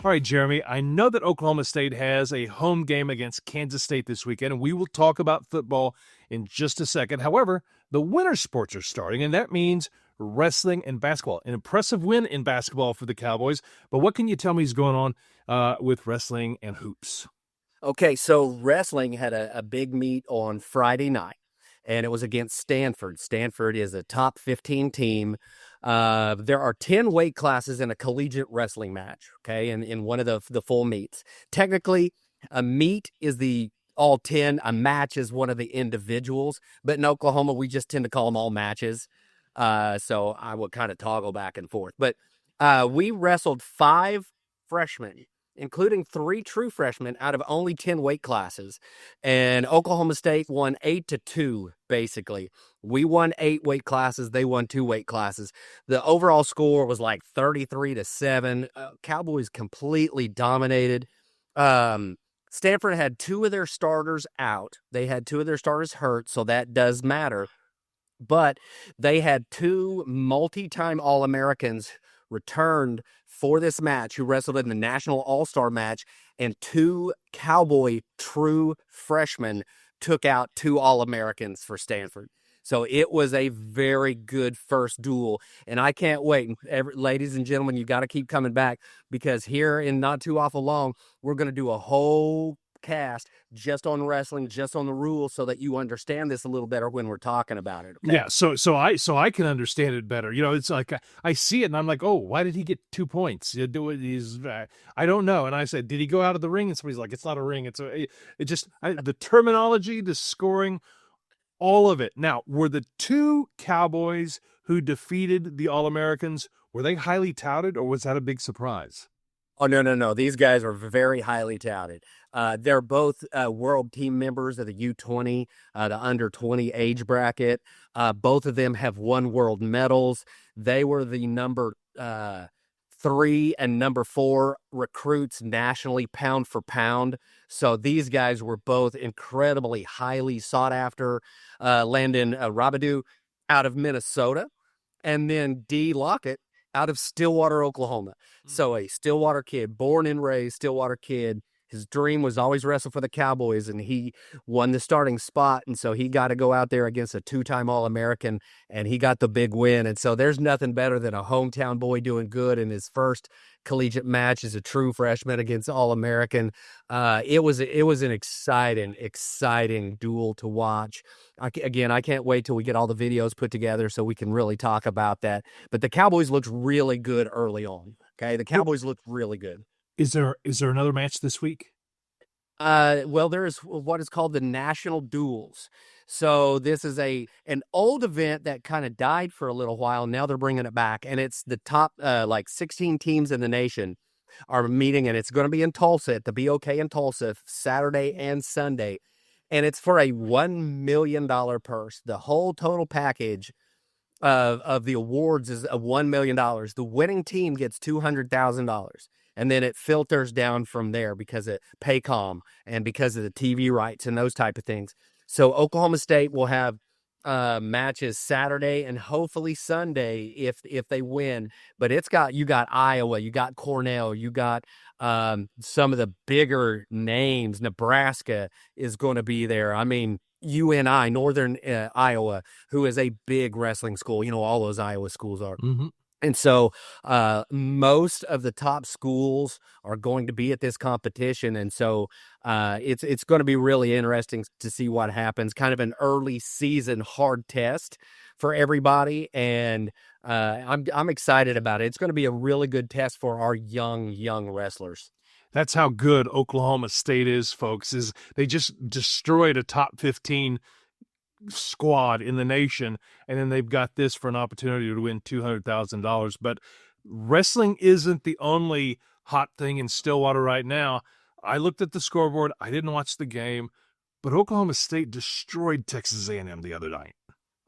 All right, Jeremy, I know that Oklahoma State has a home game against Kansas State this weekend, and we will talk about football in just a second. However, the winter sports are starting, and that means wrestling and basketball. An impressive win in basketball for the Cowboys, but what can you tell me is going on with wrestling and hoops? Okay, so wrestling had a big meet on Friday night, and it was against Stanford. Stanford is a top 15 team. There are 10 weight classes in a collegiate wrestling match, okay, in one of the full meets. Technically, a meet is the all 10, a match is one of the individuals, but in Oklahoma, we just tend to call them all matches. So I would kind of toggle back and forth. But we wrestled 5 freshmen, including 3 true freshmen out of only 10 weight classes. And Oklahoma State won 8-2, basically. We won 8 weight classes. They won 2 weight classes. The overall score was like 33-7. Cowboys completely dominated. Stanford had 2 of their starters out. They had 2 of their starters hurt, so that does matter. But they had 2 multi-time All-Americans returned for this match who wrestled in the National All-Star match, and 2 Cowboy true freshmen took out 2 All-Americans for Stanford. So it was a very good first duel, and I can't wait. Ladies and gentlemen, you got to keep coming back, because here in not too awful long, we're going to do a whole cast just on wrestling, just on the rules, so that you understand this a little better when we're talking about it. Okay? Yeah, so I can understand it better. You know, it's like I see it and I'm like, oh, why did he get 2 points? I don't know. And I said, did he go out of the ring? And somebody's like, it's not a ring. The terminology, the scoring, all of it. Now, were the 2 Cowboys who defeated the All-Americans, were they highly touted, or was that a big surprise? Oh, no. These guys are very highly touted. They're both world team members of the U20, the under 20 age bracket. Both of them have won world medals. They were the number 3 and number 4 recruits nationally, pound for pound. So these guys were both incredibly highly sought after. Landon Rabidou out of Minnesota, and then D. Lockett out of Stillwater, Oklahoma. So a Stillwater kid, born and raised Stillwater kid. His dream was always wrestle for the Cowboys, and he won the starting spot. And so he got to go out there against a 2-time All-American, and he got the big win. And so there's nothing better than a hometown boy doing good in his first collegiate match as a true freshman against All-American. It was an exciting duel to watch. I can't wait till we get all the videos put together so we can really talk about that. But the Cowboys looked really good early on. Okay, the Cowboys looked really good. Is there another match this week? Well, there is what is called the National Duels. So this is an old event that kind of died for a little while. Now they're bringing it back, and it's the top 16 teams in the nation are meeting, and it's going to be in Tulsa at the BOK in Tulsa Saturday and Sunday, and it's for a $1 million purse. The whole total package of the awards is $1 million. The winning team gets $200,000. And then it filters down from there because of Paycom and because of the TV rights and those type of things. So Oklahoma State will have matches Saturday and hopefully Sunday if they win. But you got Iowa, you got Cornell, you got some of the bigger names. Nebraska is going to be there. I mean, UNI, Northern Iowa, who is a big wrestling school. You know, all those Iowa schools are. Mm-hmm. And so most of the top schools are going to be at this competition. And so it's going to be really interesting to see what happens. Kind of an early season hard test for everybody. And I'm excited about it. It's going to be a really good test for our young wrestlers. That's how good Oklahoma State is, folks, is they just destroyed a top 15 squad in the nation, and then they've got this for an opportunity to win $200,000. But wrestling isn't the only hot thing in Stillwater right now. I looked at the scoreboard. I didn't watch the game, but Oklahoma State destroyed Texas A&M the other night.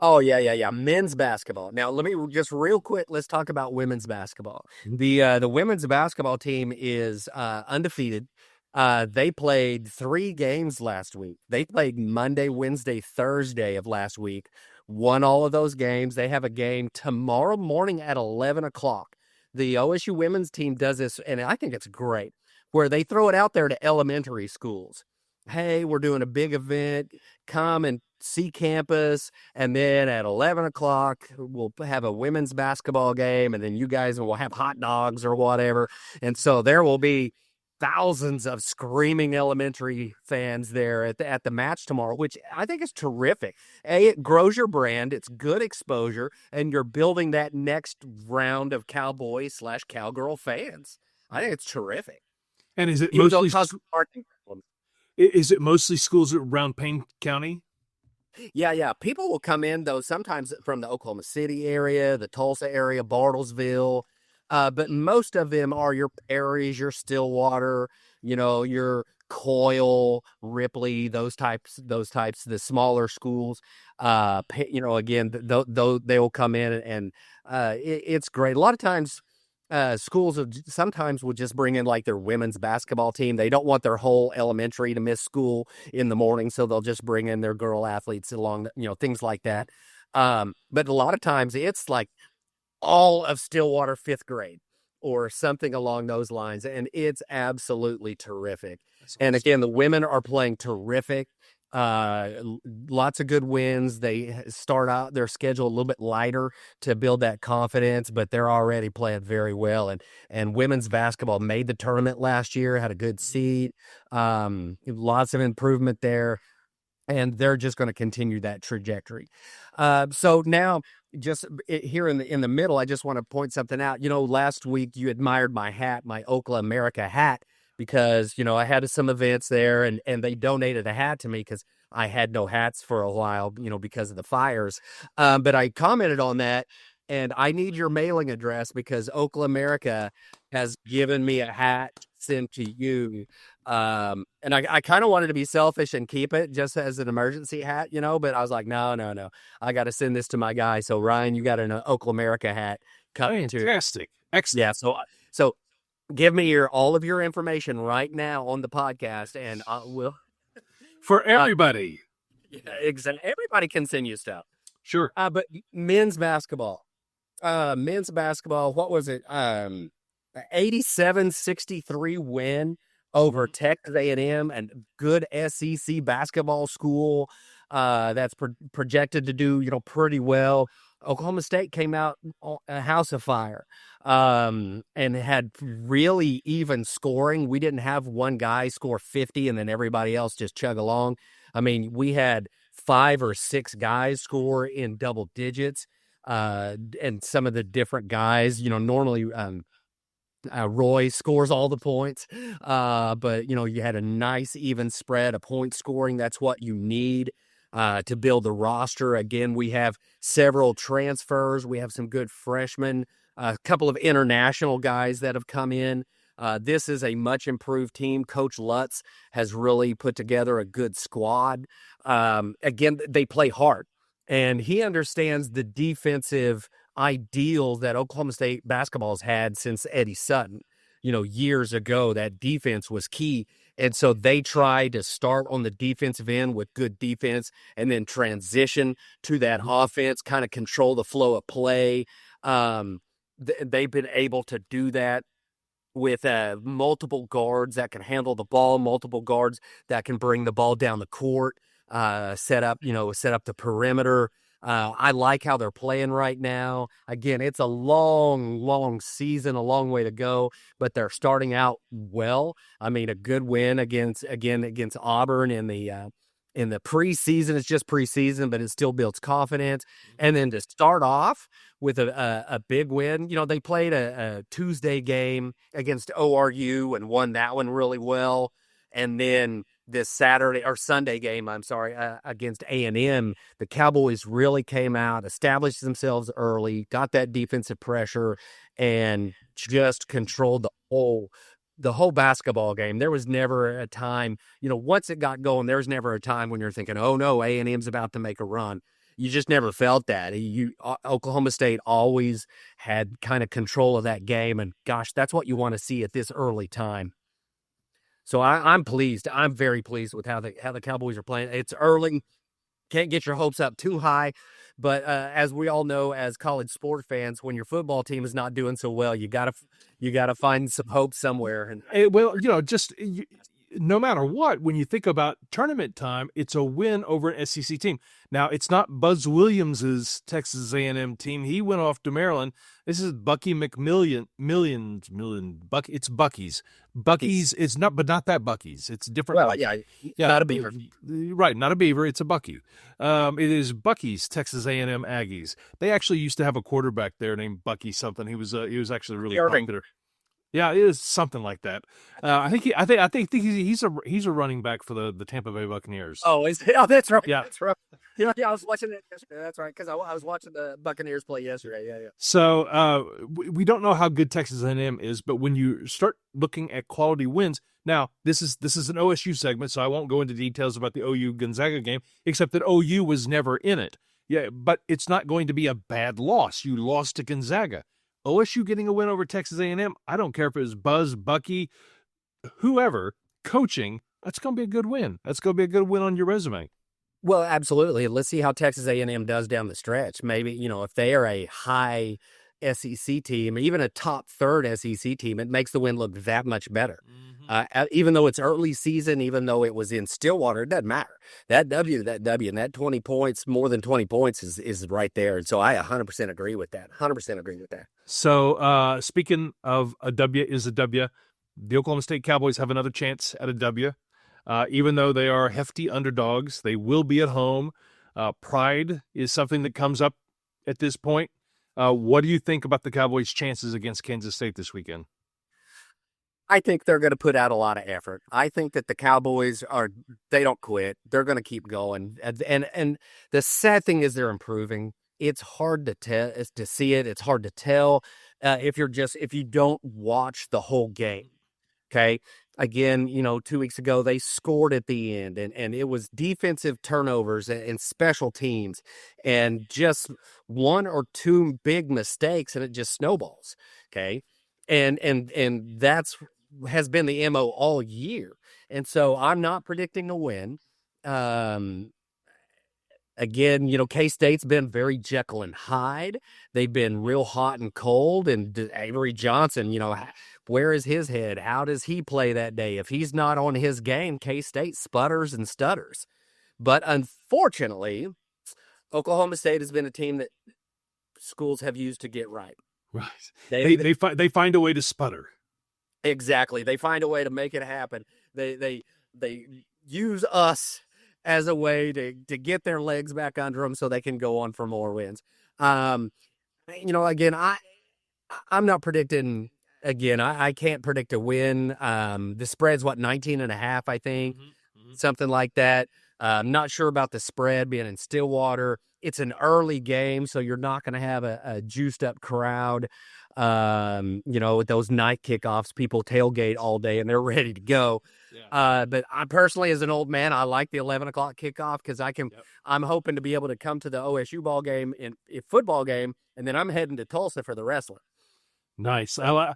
Oh, yeah. Men's basketball. Now, let me just real quick, let's talk about women's basketball. The women's basketball team is undefeated. They played 3 games last week. They played Monday, Wednesday, Thursday of last week, won all of those games. They have a game tomorrow morning at 11 o'clock. The OSU women's team does this, and I think it's great, where they throw it out there to elementary schools. Hey, we're doing a big event. Come and see campus. And then at 11 o'clock, we'll have a women's basketball game. And then you guys will have hot dogs or whatever. And so there will be thousands of screaming elementary fans there at the match tomorrow, which I think is terrific. It grows your brand, it's good exposure, and you're building that next round of cowboy/cowgirl fans. I think it's terrific. And is it Even though mostly it causes parking problems. is it mostly schools around Payne County? Yeah. People will come in, though, sometimes from the Oklahoma City area, the Tulsa area, Bartlesville. But most of them are your Perrys, your Stillwater, your Coyle, Ripley, those types, the smaller schools. Again, they will come in and it's great. A lot of times, schools sometimes will just bring in like their women's basketball team. They don't want their whole elementary to miss school in the morning, so they'll just bring in their girl athletes along, things like that. But a lot of times it's like all of Stillwater fifth grade or something along those lines. And it's absolutely terrific. And again, the women are playing terrific. Lots of good wins. They start out their schedule a little bit lighter to build that confidence, but they're already playing very well. And women's basketball made the tournament last year, had a good seed. Lots of improvement there. And they're just going to continue that trajectory. So now, just here in the middle, I just want to point something out. Last week you admired my hat, my Okla America hat, because I had some events there, and they donated a hat to me because I had no hats for a while, because of the fires. But I commented on that, and I need your mailing address because Okla America has given me a hat sent to you. And I kind of wanted to be selfish and keep it just as an emergency hat, but I was like, no. I got to send this to my guy. So Ryan, you got an Okla America hat coming to. Fantastic. Excellent. Yeah. So give me all of your information right now on the podcast, and we'll. For everybody. Yeah, exactly. Everybody can send you stuff. Sure. But men's basketball, what was it? 87-63 win over Texas A&M, and good SEC basketball school that's projected to do pretty well. Oklahoma State came out a house of fire and had really even scoring. We didn't have one guy score 50 and then everybody else just chug along. I mean, we had 5 or 6 guys score in double digits, and some of the different guys, normally Roy scores all the points, but you had a nice even spread of point scoring. That's what you need to build the roster. Again, we have several transfers. We have some good freshmen, a couple of international guys that have come in. This is a much improved team. Coach Lutz has really put together a good squad. Again, they play hard, and he understands the defensive ideals that Oklahoma State basketball has had since Eddie Sutton. Years ago, that defense was key. And so they try to start on the defensive end with good defense and then transition to that offense, kind of control the flow of play. They've been able to do that with multiple guards that can handle the ball, multiple guards that can bring the ball down the court, set up the perimeter. I like how they're playing right now. Again, it's a long season, a long way to go, but they're starting out well. I mean, a good win against Auburn in the preseason. It's just preseason, but it still builds confidence. And then to start off with a big win, they played a Tuesday game against ORU and won that one really well. And then this Sunday game, against A&M, the Cowboys really came out, established themselves early, got that defensive pressure, and just controlled the whole basketball game. There was never a time, once it got going, there was never a time when you're thinking, oh no, A&M's about to make a run. You just never felt that. Oklahoma State always had kind of control of that game, and gosh, that's what you want to see at this early time. So I'm pleased. I'm very pleased with how the Cowboys are playing. It's early. Can't get your hopes up too high, But as we all know, as college sport fans, when your football team is not doing so well, you gotta find some hope somewhere. And Well, no matter what, when you think about tournament time, it's a win over an SEC team. Now, it's not Buzz Williams's Texas A&M team. He went off to Maryland. This is Bucky McMillian. It's Bucky's. Bucky's is not, but not that Bucky's. It's different. Well, yeah, not a Beaver. Right, not a Beaver. It's a Bucky. It is Bucky's Texas A&M Aggies. They actually used to have a quarterback there named Bucky something. He was actually really popular. Yeah, it is something like that. I think he's a running back for the Tampa Bay Buccaneers. Oh, that's right. Yeah, that's right. Yeah, I was watching it yesterday. That's right, because I was watching the Buccaneers play yesterday. Yeah. So we don't know how good Texas A&M is, but when you start looking at quality wins, now this is an OSU segment, so I won't go into details about the OU Gonzaga game, except that OU was never in it. Yeah, but it's not going to be a bad loss. You lost to Gonzaga. OSU getting a win over Texas A&M, I don't care if it was Buzz, Bucky, whoever, coaching, that's going to be a good win. That's going to be a good win on your resume. Well, absolutely. Let's see how Texas A&M does down the stretch. Maybe, if they are a high SEC team, even a top third SEC team, it makes the win look that much better. Mm-hmm. Even though it's early season, even though it was in Stillwater, it doesn't matter. That W, and that 20 points, more than 20 points is right there. And so I 100% agree with that. 100% agree with that. So speaking of a W is a W, the Oklahoma State Cowboys have another chance at a W. Even though they are hefty underdogs, they will be at home. Pride is something that comes up at this point. What do you think about the Cowboys' chances against Kansas State this weekend? I think they're going to put out a lot of effort. I think that the Cowboys they don't quit. They're going to keep going. And the sad thing is they're improving. It's hard to see it. It's hard to tell if you don't watch the whole game. Okay. Again, 2 weeks ago, they scored at the end, and it was defensive turnovers and special teams and just one or two big mistakes, and it just snowballs. Okay. And that's has been the MO all year. And so I'm not predicting a win. Again, K-State's been very Jekyll and Hyde. They've been real hot and cold. And Avery Johnson, where is his head? How does he play that day? If he's not on his game, K-State sputters and stutters. But unfortunately, Oklahoma State has been a team that schools have used to get right. Right. They find a way to sputter. Exactly. They find a way to make it happen. They use us as a way to get their legs back under them so they can go on for more wins. Again, I'm not predicting. Again, I can't predict a win. The spread's 19.5, I think, something like that. I'm not sure about the spread being in Stillwater. It's an early game, so you're not going to have a juiced up crowd. With those night kickoffs, people tailgate all day and they're ready to go. Yeah. But I personally, as an old man, I like the 11 o'clock kickoff because I'm hoping to be able to come to the OSU ball game and football game, and then I'm heading to Tulsa for the wrestling. Nice. I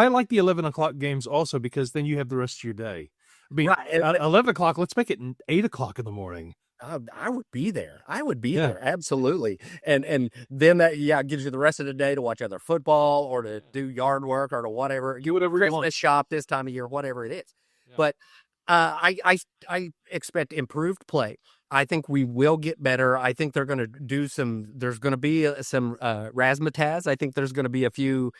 like the 11 o'clock games also because then you have the rest of your day. I mean, right. 11 o'clock, let's make it 8 o'clock in the morning. I would be there. There. Absolutely. And then that, gives you the rest of the day to watch other football or to do yard work or to whatever. Do whatever you want. Shop this time of year, whatever it is. Yeah. But I expect improved play. I think we will get better. I think they're going to do there's going to be some razzmatazz. I think there's going to be a few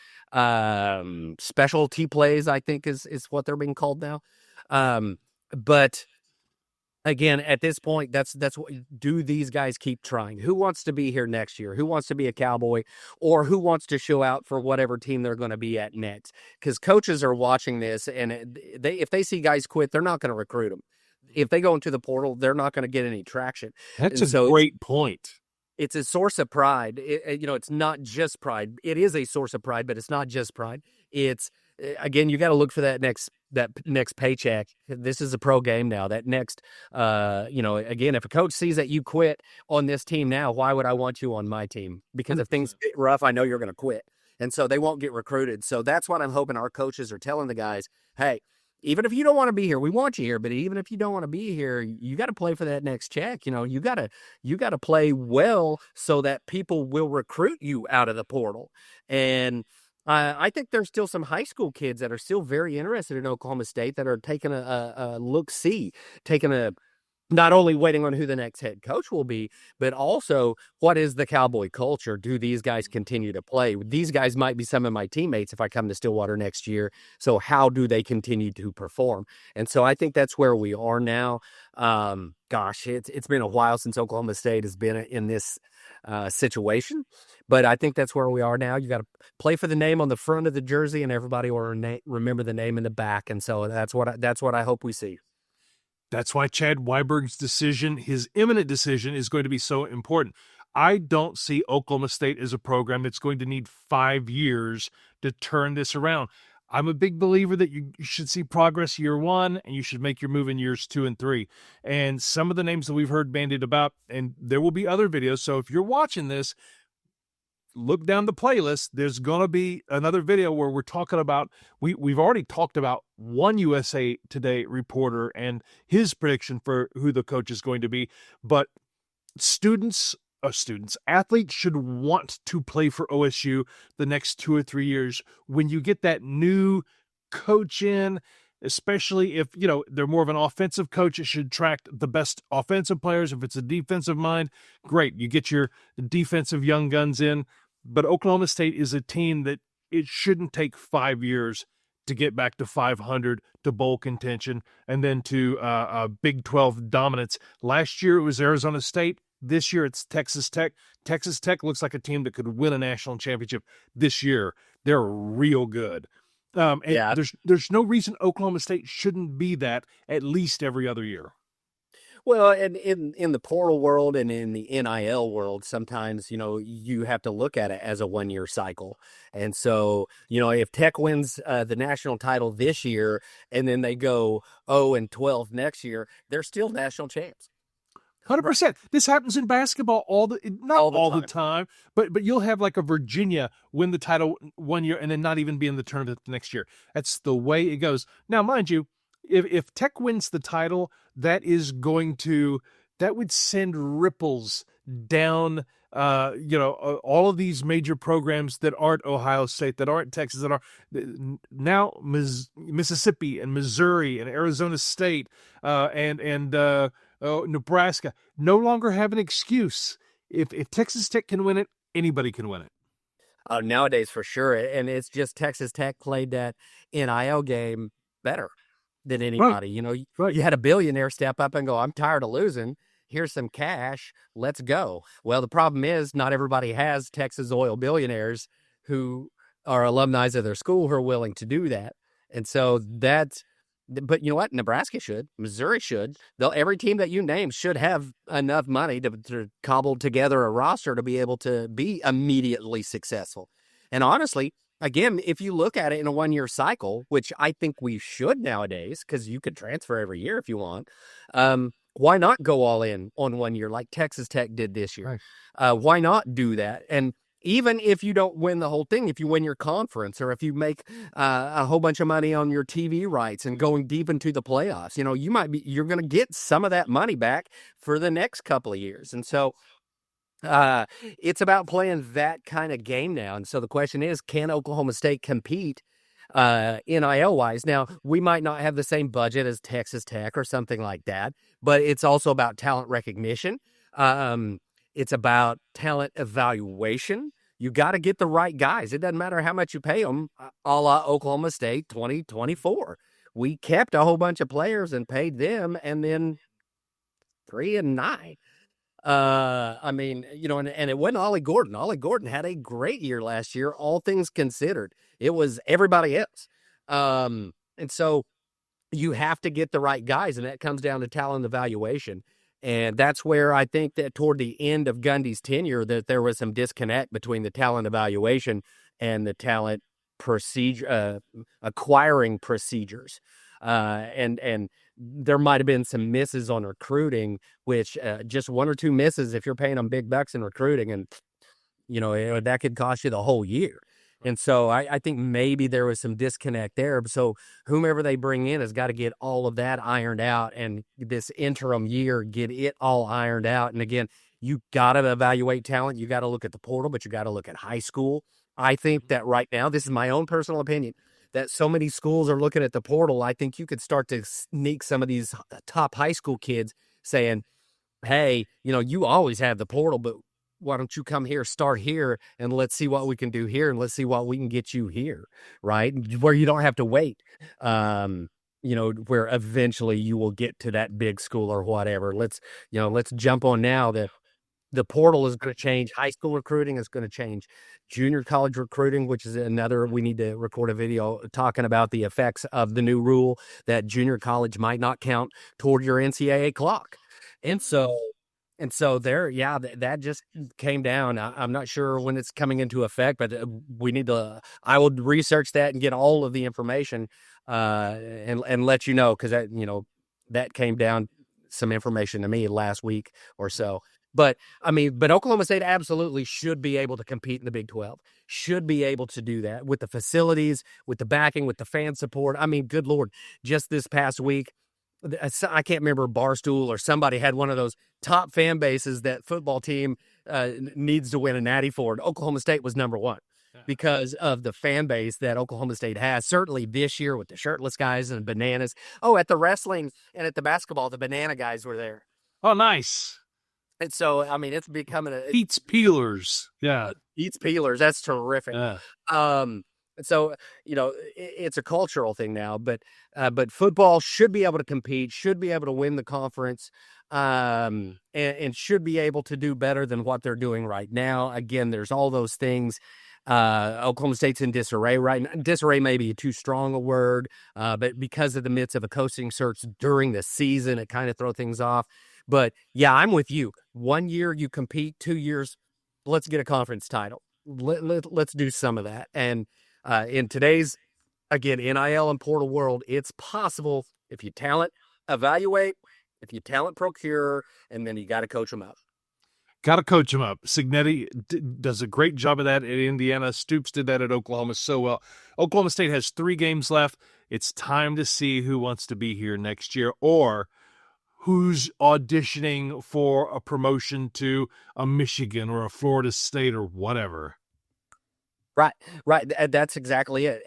specialty plays, I think is what they're being called now. But again, at this point, that's what do these guys keep trying? Who wants to be here next year? Who wants to be a Cowboy? Or who wants to show out for whatever team they're going to be at next? Because coaches are watching this, and if they see guys quit, they're not going to recruit them. If they go into the portal, they're not going to get any traction. That's a great point. It's a source of pride. It's not just pride. It is a source of pride, but it's not just pride. It's, again, you got to look for that next paycheck. This is a pro game now. That next, again, if a coach sees that you quit on this team now, why would I want you on my team? Because if things get rough, I know you're going to quit. And so they won't get recruited. So that's what I'm hoping our coaches are telling the guys. Hey, even if you don't want to be here, we want you here. But even if you don't want to be here, you got to play for that next check. You got to play well so that people will recruit you out of the portal. And I think there's still some high school kids that are still very interested in Oklahoma State that are taking a look see, taking a not only waiting on who the next head coach will be, but also what is the Cowboy culture? Do these guys continue to play? These guys might be some of my teammates if I come to Stillwater next year. So how do they continue to perform? And so I think that's where we are now. Gosh, it's been a while since Oklahoma State has been in this situation, but I think that's where we are now. You got to play for the name on the front of the jersey, and everybody will remember the name in the back. And so that's what I hope we see. That's why Chad Weiberg's decision, his imminent decision, is going to be so important. I don't see Oklahoma State as a program that's going to need 5 years to turn this around. I'm a big believer that you should see progress year one, and you should make your move in years 2 and 3. And some of the names that we've heard bandied about, and there will be other videos. So if you're watching this, look down the playlist. There's going to be another video where we're talking about, we've already talked about one USA Today reporter and his prediction for who the coach is going to be. But athletes should want to play for OSU the next 2 or 3 years. When you get that new coach in, especially if, they're more of an offensive coach, it should attract the best offensive players. If it's a defensive mind, great. You get your defensive young guns in. But Oklahoma State is a team that it shouldn't take 5 years to get back to 500, to bowl contention, and then to Big 12 dominance. Last year it was Arizona State. This year it's Texas Tech. Texas Tech looks like a team that could win a national championship this year. They're real good. There's no reason Oklahoma State shouldn't be that at least every other year. Well, and in the portal world and in the NIL world, sometimes, you have to look at it as a 1-year cycle. And so, if Tech wins the national title this year and then they go 0-12 next year, they're still national champs. 100%. This happens in basketball not all the time, but you'll have like a Virginia win the title 1 year and then not even be in the tournament the next year. That's the way it goes. Now, mind you, if Tech wins the title, that would send ripples down, all of these major programs that aren't Ohio State, that aren't Texas, that are now Mississippi and Missouri and Arizona State and Nebraska no longer have an excuse. If Texas Tech can win it, anybody can win it. Nowadays, for sure. And it's just Texas Tech played that NIL game better than anybody. Right. You had a billionaire step up and go, I'm tired of losing. Here's some cash. Let's go. Well, the problem is not everybody has Texas oil billionaires who are alumni of their school who are willing to do that. And so but you know what? Nebraska should. Missouri should. Every team that you name should have enough money to cobble together a roster to be able to be immediately successful. And honestly, again, if you look at it in a 1-year cycle, which I think we should nowadays, because you could transfer every year if you want, why not go all in on 1 year like Texas Tech did this year? Right. Why not do that? And even if you don't win the whole thing, if you win your conference or if you make a whole bunch of money on your TV rights and going deep into the playoffs, you're going to get some of that money back for the next couple of years. And so it's about playing that kind of game now. And so the question is, can Oklahoma State compete NIL wise? Now, we might not have the same budget as Texas Tech or something like that, but it's also about talent recognition. It's about talent evaluation. You got to get the right guys. It doesn't matter how much you pay them, a la Oklahoma State 2024. We kept a whole bunch of players and paid them, and then 3-9. And it wasn't Ollie Gordon. Ollie Gordon had a great year last year, all things considered. It was everybody else. And so you have to get the right guys, and that comes down to talent evaluation. And that's where I think that toward the end of Gundy's tenure, that there was some disconnect between the talent evaluation and the talent acquiring procedures. And there might have been some misses on recruiting, which just 1 or 2 misses, if you're paying them big bucks in recruiting, and that could cost you the whole year. And so I think maybe there was some disconnect there. So whomever they bring in has got to get all of that ironed out, and this interim year, get it all ironed out. And again, you got to evaluate talent. You got to look at the portal, but you got to look at high school. I think that right now, this is my own personal opinion, that so many schools are looking at the portal. I think you could start to sneak some of these top high school kids saying, hey, you always have the portal, but why don't you come here, start here, and let's see what we can do here, and let's see what we can get you here, right? Where you don't have to wait, where eventually you will get to that big school or whatever. Let's jump on now. The portal is going to change. High school recruiting is going to change. Junior college recruiting, which is another, we need to record a video talking about the effects of the new rule that junior college might not count toward your NCAA clock. And so there, yeah, that just came down. I'm not sure when it's coming into effect, but I will research that and get all of the information and let you know, because that came down some information to me last week or so. But Oklahoma State absolutely should be able to compete in the Big 12, should be able to do that with the facilities, with the backing, with the fan support. Good Lord, just this past week, I can't remember, Barstool or somebody had one of those top fan bases that football team needs to win a natty for. And Oklahoma State was number one because of the fan base that Oklahoma State has. Certainly this year with the shirtless guys and bananas. Oh, at the wrestling and at the basketball, the banana guys were there. Oh, nice. And so, it's becoming Eats peelers. Yeah. Eats peelers. That's terrific. Yeah. So, it's a cultural thing now, but football should be able to compete, should be able to win the conference, and should be able to do better than what they're doing right now. Again, there's all those things. Oklahoma State's in disarray right now. Disarray may be too strong a word, but because of the midst of a coaching search during the season, it kind of throws things off. But yeah, I'm with you. 1 year you compete, 2 years, let's get a conference title. Let's do some of that. And in today's, again, NIL and portal world, it's possible if you talent evaluate, if you talent procure, and then you got to coach them up. Got to coach them up. Signetti does a great job of that at Indiana. Stoops did that at Oklahoma so well. Oklahoma State has 3 games left. It's time to see who wants to be here next year, or who's auditioning for a promotion to a Michigan or a Florida State or whatever. Right. That's exactly it.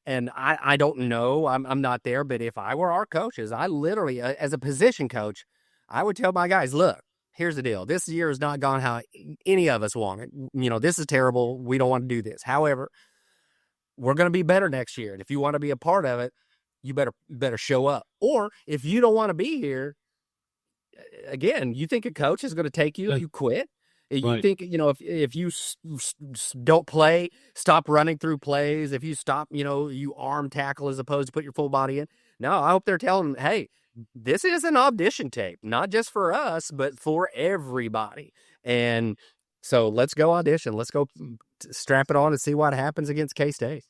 And I don't know. I'm not there, but if I were our coaches, I literally, as a position coach, I would tell my guys, look, here's the deal. This year has not gone how any of us want it. This is terrible. We don't want to do this. However, we're going to be better next year. And if you want to be a part of it, you better show up. Or if you don't want to be here, again, you think a coach is going to take you, you quit. You think, if you don't play, stop running through plays, if you stop, you arm tackle as opposed to put your full body in. No, I hope they're telling them, hey, this is an audition tape, not just for us, but for everybody. And so let's go audition. Let's go strap it on and see what happens against K-State.